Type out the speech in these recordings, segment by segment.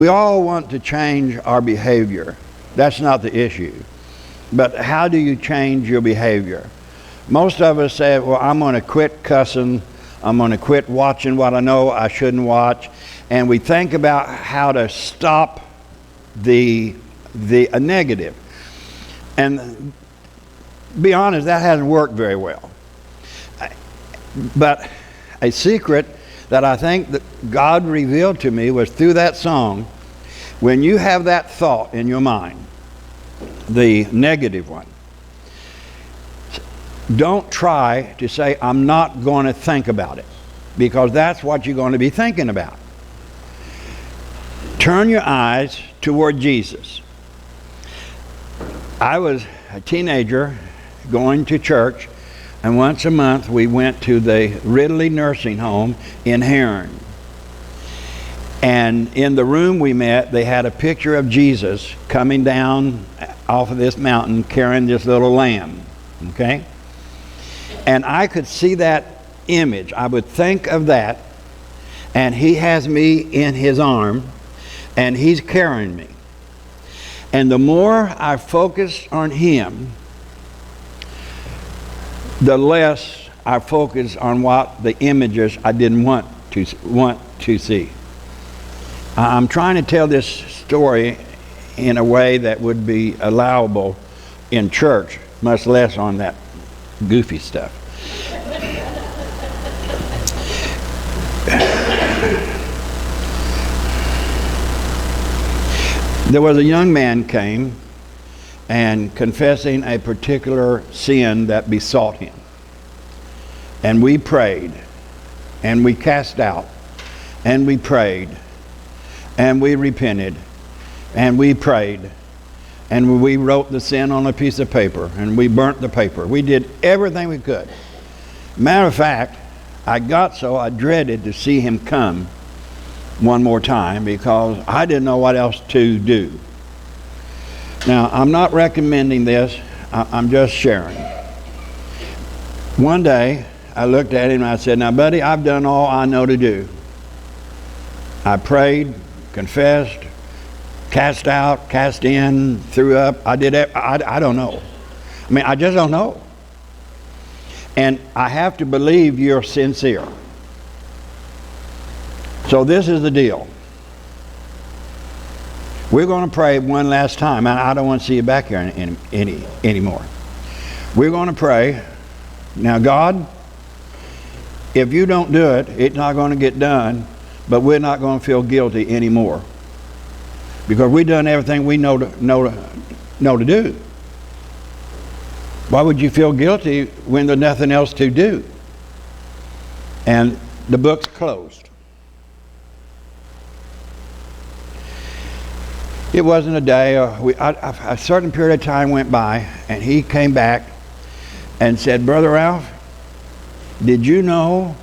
We all want to change our behavior. That's not the issue. But how do you change your behavior? Most of us say, well, I'm going to quit cussing. I'm going to quit watching what I know I shouldn't watch. And we think about how to stop the negative. And be honest, that hasn't worked very well. But a secret that I think that God revealed to me was through that song. When you have that thought in your mind, the negative one, don't try to say, I'm not going to think about it, because that's what you're going to be thinking about. Turn your eyes toward Jesus. I was a teenager going to church, and once a month we went to the Ridley Nursing Home in Heron. And in the room we met, they had a picture of Jesus coming down off of this mountain carrying this little lamb. Okay? And I could see that image. I would think of that, and he has me in his arm, and he's carrying me. And the more I focus on him, the less I focus on what the images I didn't want to see. I'm trying to tell this story in a way that would be allowable in church, much less on that goofy stuff. There was a young man came and confessing a particular sin that besought him. And we prayed, and we cast out, and we prayed, and we repented, and we prayed, and we wrote the sin on a piece of paper, and we burnt the paper. We did everything we could. Matter of fact, I got so I dreaded to see him come one more time, because I didn't know what else to do. Now, I'm not recommending this, I'm just sharing. One day, I looked at him and I said, now buddy, I've done all I know to do. I prayed, confessed, cast out, cast in, threw up. I did it. I don't know. I mean, I just don't know. And I have to believe you're sincere. So this is the deal. We're going to pray one last time. I don't want to see you back here anymore. We're going to pray. Now, God, if you don't do it, it's not going to get done, but we're not going to feel guilty anymore, because we've done everything we know to do. Why would you feel guilty when there's nothing else to do? And the book's closed. It wasn't a day. A certain period of time went by, and he came back and said, Brother Ralph, did you know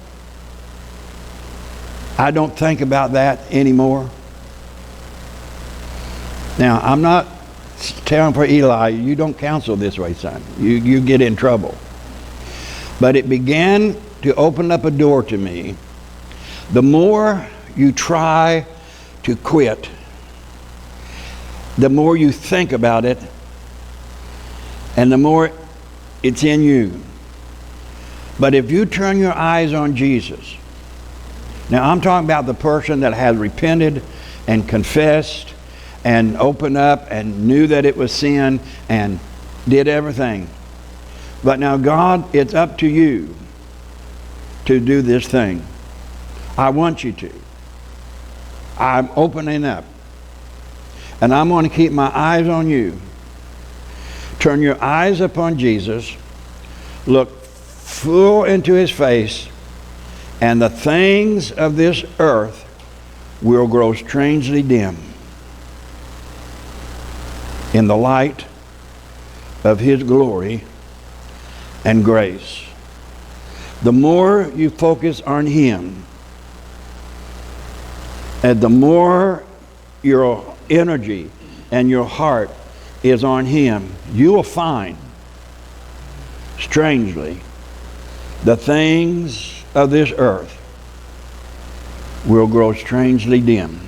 I don't think about that anymore? Now, I'm not telling for Eli, you don't counsel this way, son. You get in trouble. But it began to open up a door to me. The more you try to quit, the more you think about it, and the more it's in you. But if you turn your eyes on Jesus, now I'm talking about the person that has repented and confessed and opened up and knew that it was sin and did everything. But now, God, it's up to you to do this thing. I want you to. I'm opening up. And I'm going to keep my eyes on you. Turn your eyes upon Jesus. Look full into his face. And the things of this earth will grow strangely dim in the light of his glory and grace. The more you focus on him, and the more your energy and your heart is on him, you will find, strangely, the things of this earth will grow strangely dim.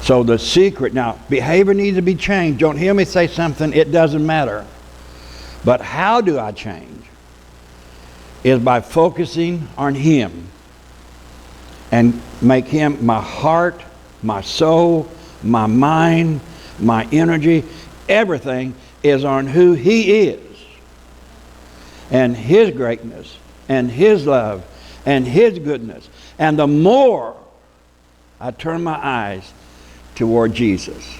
So the secret, now, behavior needs to be changed. Don't hear me say something, it doesn't matter. But how do I change? Is by focusing on Him and make Him my heart, my soul, my mind, my energy. Everything is on who He is and His greatness and His love and His goodness. And the more I turn my eyes toward Jesus.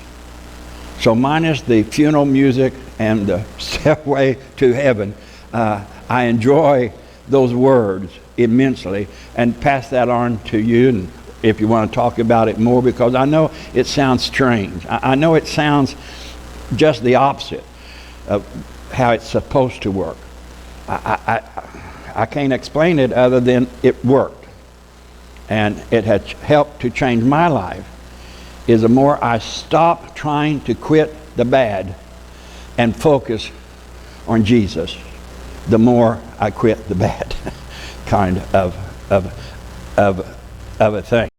So minus the funeral music and the stairway to heaven, I enjoy those words immensely and pass that on to you, and if you want to talk about it more, because I know it sounds strange. I know it sounds just the opposite of how it's supposed to work. I can't explain it other than it worked. And it has helped to change my life. Is the more I stop trying to quit the bad and focus on Jesus, the more I quit the bad kind of a thing.